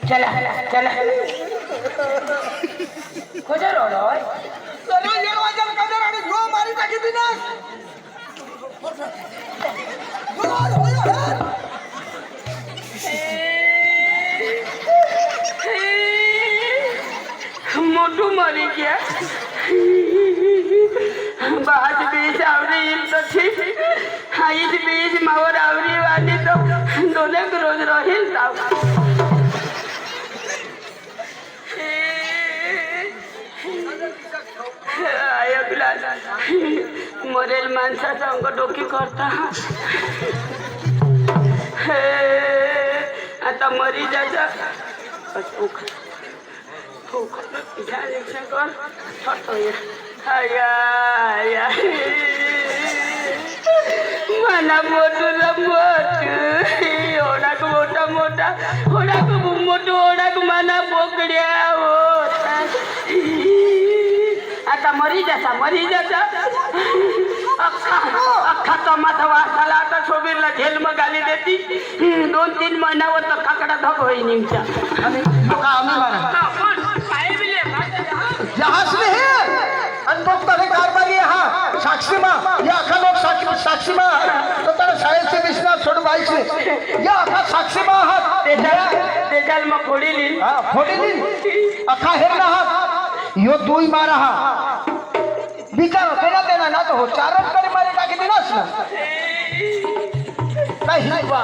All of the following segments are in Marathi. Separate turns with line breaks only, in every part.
चला चला खोजा रोड होय
चलो ये वाजल कदर आणि जो मारी टाकी दिनास बोल होय
मोटू मरी गया बात बीच आवरी तो ठीक इस बीच मावर आवरी वाली तो दोनों रोज रहिल था मरेल माणसाचा अंग डोकी करता आता मरी जायचा मला मोठूला मोठ ओढाक मोठा मोठा ओढाक मोठं ओढाक मला बोकड्या होता आता मरी जाता अख्खा टमाटा वासाला आता शोभीरला झेल मग आली देती 2-3 महिन्यावर तर काकडा धक होई निमच्या
साक्षी मा या अखा लोक साक्षी मा तो त्याला शाळेची विश्वास सोडवायचे या अखा साक्षी मा आहात
त्याच्याल मग फोडीली
अखा हेरला आहात यो दुई मार आहात विचार केला देना ना तो चारच करी मारी टाकी दिनास ना नाही बा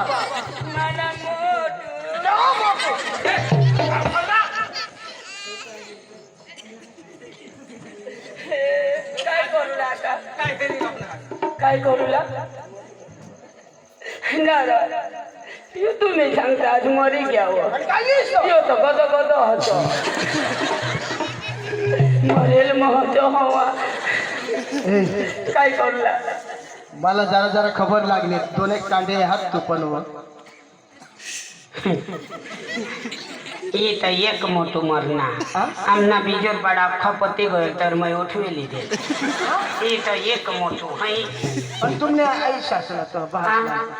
काय करू तुम्ही सांगता आज मरी घ्यावं तो गद गद होतो मरेल महत्व हवा काय करू
मला जरा जरा खबर लागली 2-1 कांडे हात तू पण
ये तो एक मोटू मरना आमना बीजोर बड़ा खपती गए तर मैं उठवेली दे ये तो एक मोटू है
और तुमने ऐसा सुना तो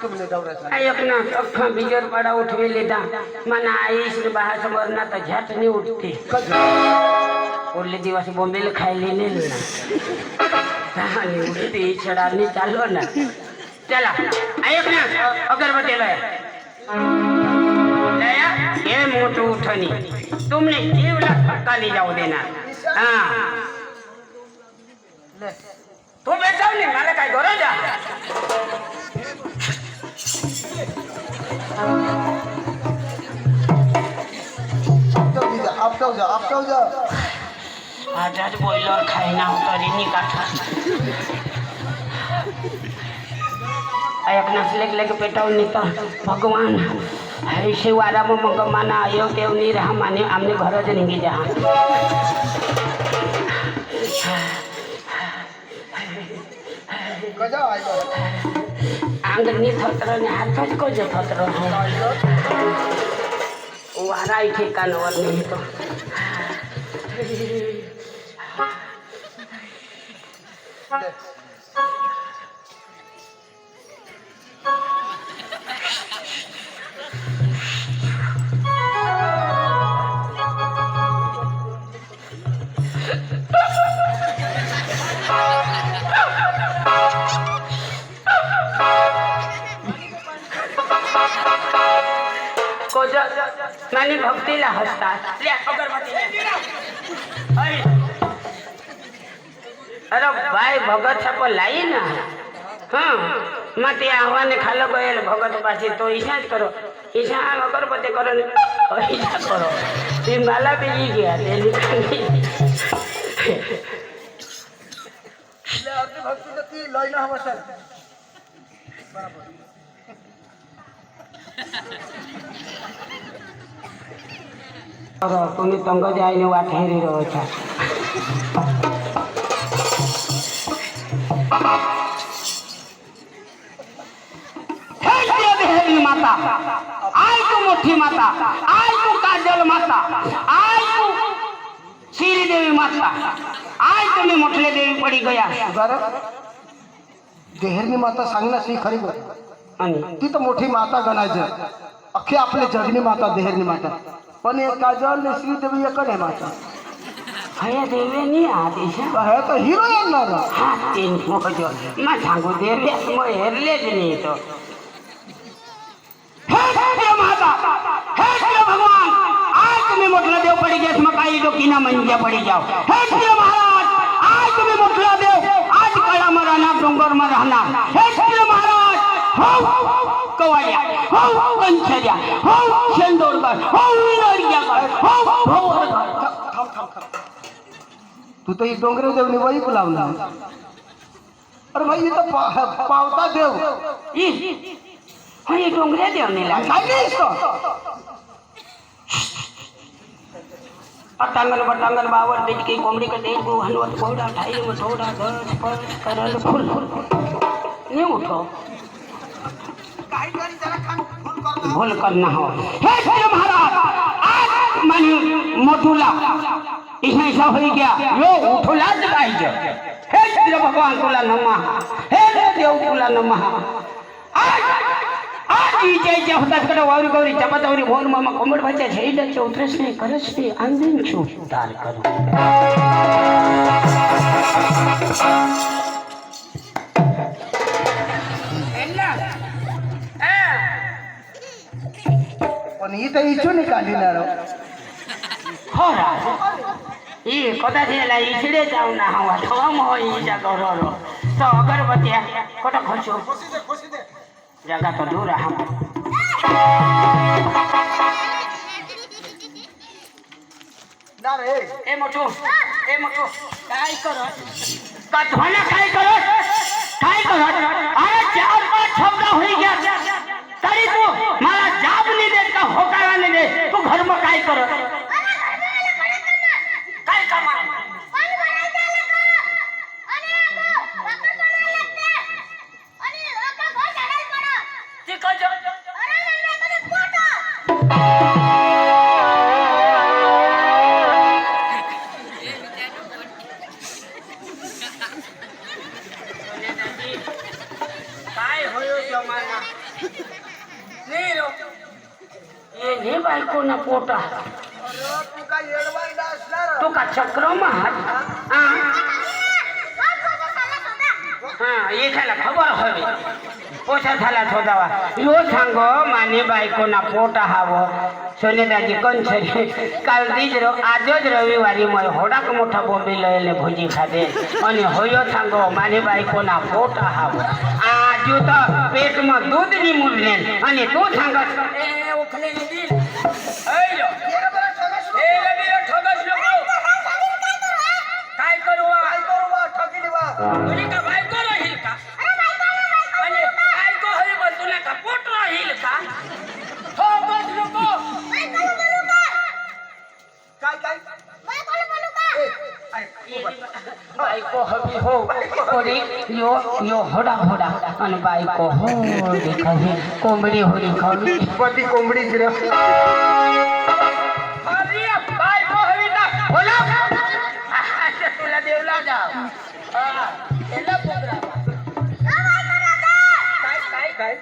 तुमने दौरा सा
आई अपना अखा बीजोर बड़ा उठवेली दा मना आईस रे बाहर से मरना तो झट नहीं उठती ओले दिवस बॉम्बे खायली नहीं ना नहीं उठती चढ़ानी चालो ना चला आई अपना अगरबत्ती लाया ये मोटू उठनी तुमने जीवला धक्का नहीं जाऊ देना तू बेटा नहीं मला काय गरज
आप जाओ
आज बॉयलर खायना होता रे नी काठा अपना लेक लेके पेटाऊन निका भगवान ऐसे वारा में मग माना आयो तेव नहीं रहा माने हमने घर से नहीं जा आंगनी थत्र ने हाथ को जो थत्र वारा ही ठिकाणवर नहीं तो मैंने भक्तीला हसतात अरे भाई भगत छाप लाई ना हाँ मत आह्वाने खालो गए भगत पासी तो ईशा करो ईशा अगरबत्ती करो विचार करो ती मला बी घ्या
भक्तीचं ती लय ना हवं सर
तुम्ही तंग जायने वाट हेरी रहो छा माता आय तू मोठी माता आय तू काजल माता आय तू श्रीदेवी माता आय तुम्ही मोठले देवी पडी गया
देहरनी माता सांगणार ती खरी गोष्ट
आणि
ती तर मोठी माता गणायचं अख्खी आपली जगनी माता देहरनी माता पण एक काजल ने श्रीदेवी एक आहे माता
हया देवेनी आदेश
हे तर हिरो येणार
हा तीन मोजो ना सांगू देवे मग हेरलेच नाही तो हे माता हे भगवान आज तुम्ही मोठला देव पडी गया मग काही डोकीना म्हणजे पडी जाओ हे महाराज आज तुम्ही मोठला देव आज कळा मराना डोंगर में रहना हे महाराज हो कवाडिया हो कंचरिया हो शेंदोरकर हो विनोरियाकर हो
तू तर ही डोंगरे देवनी वही लावला अरे भाई इथं पावता देव
हाँ ये डोंगरे देवने लगा
काय नाही इसको
अटांगन बटांगन बावर देख के कोमड़ी का देख को हलवत कोड़ा ठाई में थोड़ा गस पर करल फुल नहीं उठो भूल करना हो हे श्री महाराज आज मानी मोटूला इसमें ऐसा हो गया यो उठोला जगाई जो हे श्री भगवान तुला नमः हे देव तुला नमः आज आज विजय होता कडे वावरी गौरी चपातावरी भोर मामा कोंबड भाच्या झेईडाच्या उतरसने करसने आंदीन छू तार करू
पण इथं इच्छू निकाली ना
हो ये कदा थेला इछड़े जाऊ ना हवा थम हो इजा करो तो अगरबत्ती कोटा खोचो जगह तो दूर हम
ना रे
ए मोटू काय करो का धोना काय करो अरे 4-5 शब्द होई गया तरी तू मला जाब नहीं दे का होकारा नहीं दे तू घर में काय करो काय कामा ये बायको ना पोटा तू का चक्र हाँ ये झाला खबर हवी पोषा झाला शोधावा यो सांगो माने बायको ना पोटा हावो सोनेदाजी कंछरी काल दीजरो आजोज रविवारी मैं होडाक मोठा बोंबी लयले भोजी खादे आणि होयो सांगो माने बायको ना पोटा हावो आजू तो पेट में दूध नहीं मुरले आणि तू सांगस ए उखले दिल अयो ए लगी ठगस नको काय करू ठगी देवा तुझी का बायको राहील का आणि बायको होई पण तुला का पोट राहील का ठगस नको काय बायको हवी हो ओरी यो होडा आणि बायको हो देखावी कोंबडी होरी खावी
पती कोंबडी गिर
अरे बायको हवी ना बोला तुला देवला जाव एला पोगरा काय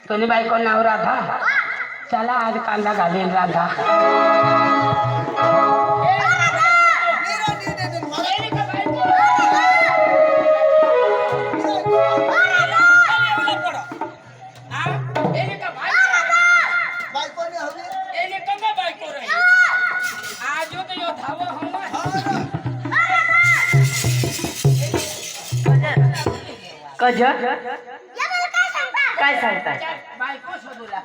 कोणी बायको नाव राधा चला आज कांदा घालेल राधा कज काय सांगताय बायको शोधूला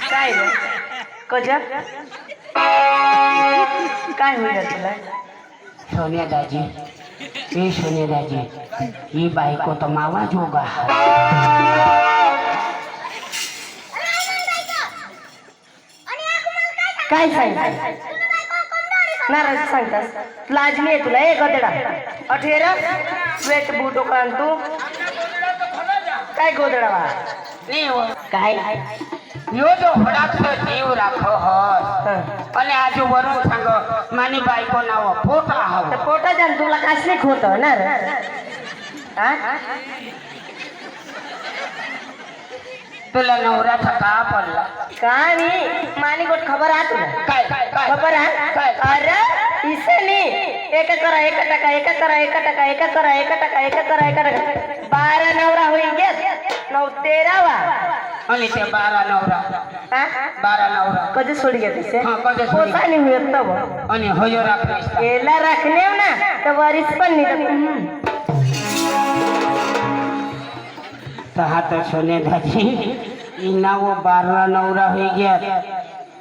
काय रे
कजा काय होईल तुला
सोनिया दाजी ए सोनिया दाजी ही बायको तर मावा जोगा
काय सांगताय नाराज सांगतास लाजमी आहे तुला ए गदडा अठेरा वेट बूटो कान तू काय गोदडा वा
काय यो जो होडाचो जीव राखो हस आणि आजू वरून सांग मानी बायको नाव पोटा हवं
तर पोटा जाण तुला कासने खोत ना हा
तुला नवऱ्याचा का पडला
काय नाही मानी गोट खबर आ तुला
काय काय काय
खबर आहे
काय?
अरे इसे नहीं एक करा एक टका एक करा एक टका एक करा एक टका एक करा एक टका 12 नवरा होई गे 9 13वा
आणि ते 12 नवरा
हा
12 नवरा
कधी सोडी गे तिसे
हाँ, कधी सोडी.
पोसा नहीं हुई तब
आणि होयो राखलीस
केला रखने हो ना तो वरिस पण नहीं
तर हा तर सोने दाजी इना वो 12 नवरा होई गया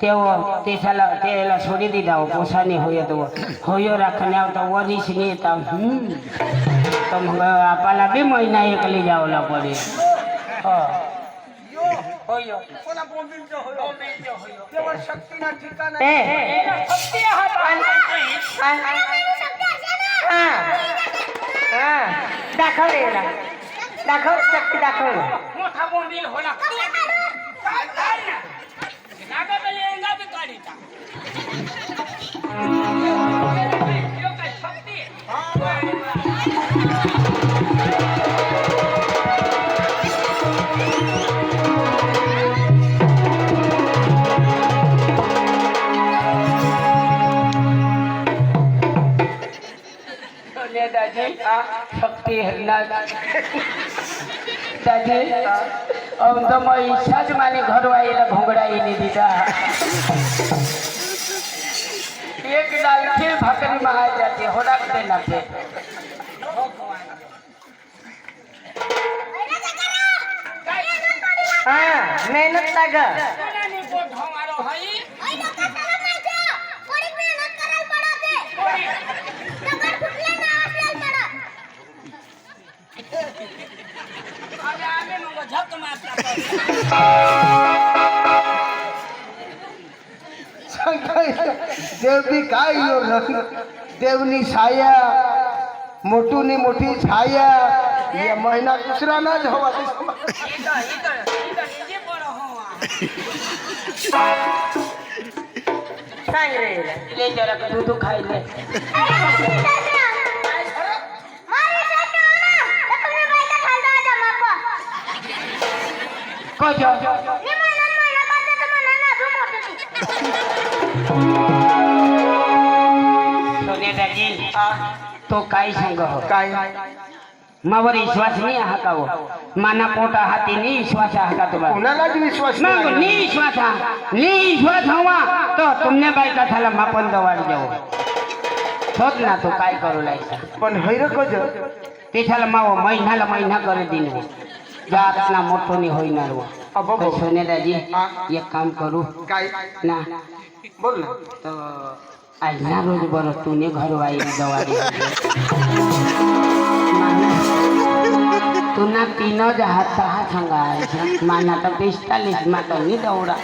त्याला सोडी दिला हो पोसाने होय तो होयो राखण्यावर तर वरीस नाही तर मग आपल्याला बी महिना एकली जावला पडेल
दाखव रे दाखव शक्ती दाखव
मोठा बोंबील होला दादी शक्ती हेरना दादी तो मैं इच्छाच माने घर वाईला घोंगडाई नहीं दीदा एक डाल फिर भाकरी में आ जाती होड़ा देना पे
हाँ मेहनत लाग
देवनी काय यो देवनी छाया मोठूनी मोठी छाया ये महिना दुसरा ना हवा
सांग रे
ले जरा दूध खाई ले को जो सोने दाजी तो काय सांग हो
काय
मावर विश्वास नाही हा का हो माना पोटा हाती नी विश्वास हा का तुम्हाला
कोणालाच विश्वास
मग
नाही
नी विश्वास हा नी विश्वास हवा तो तुमने बायका झाला मापन दवाड जाऊ होत ना तो काय करू लायचा
पण हैर कज
त्याला माव महिना कर दिन हो जात ना मोठो नहीं होईनार वो तो सोने दाजी एक काम करू
काय
ना
बोल ना
तो आज ना रोज बरो तूने घर वाई दवारी तू ना 3,000 सांगायचं माना तर 45 माता नाही दौडा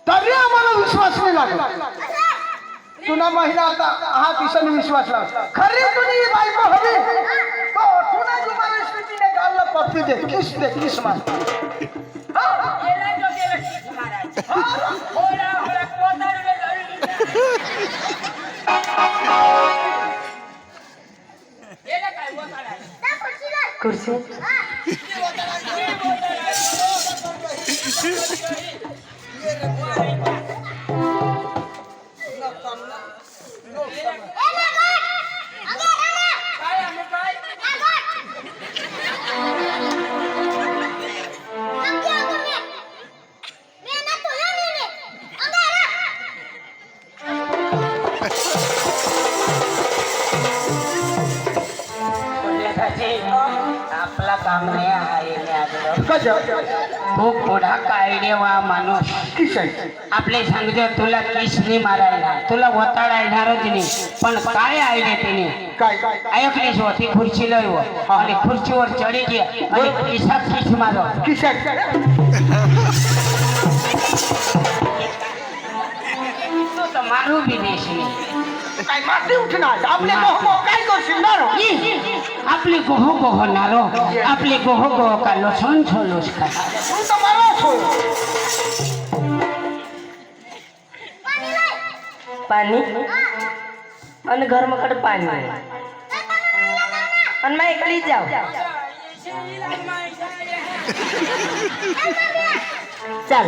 तरी आम्हाला विश्वास नाही लागला तुला महिना आता हा किसन विश्वास लागला खरी तुझी बायको हवी तो तुला तुम्हाला स्थितीने गालला पप्पी दे किस मार
कुर्सी
आपला काम नाही आहे खूप पुढा आयडिया माणूस
किस आहे
आपले सांगतो तुला किसनी मारायला तुला वताडायणारच नाही पण काय आयडिया त्याने
काय
ऐकलीस होती खुर्चीला आणि खुर्चीवर चढी गे आणि किसात किस मारो
किस आहे
तो तर मारू बी देशी
काय माती उठणार आपले मोह काय करशील ना
आपले गोह गोह नारो आपले गोह गोह का लोसन छोलोस का
तू तर मलाच हो
पाणी आणि घर मकडे पाणी आणि मग एकली जाऊ चल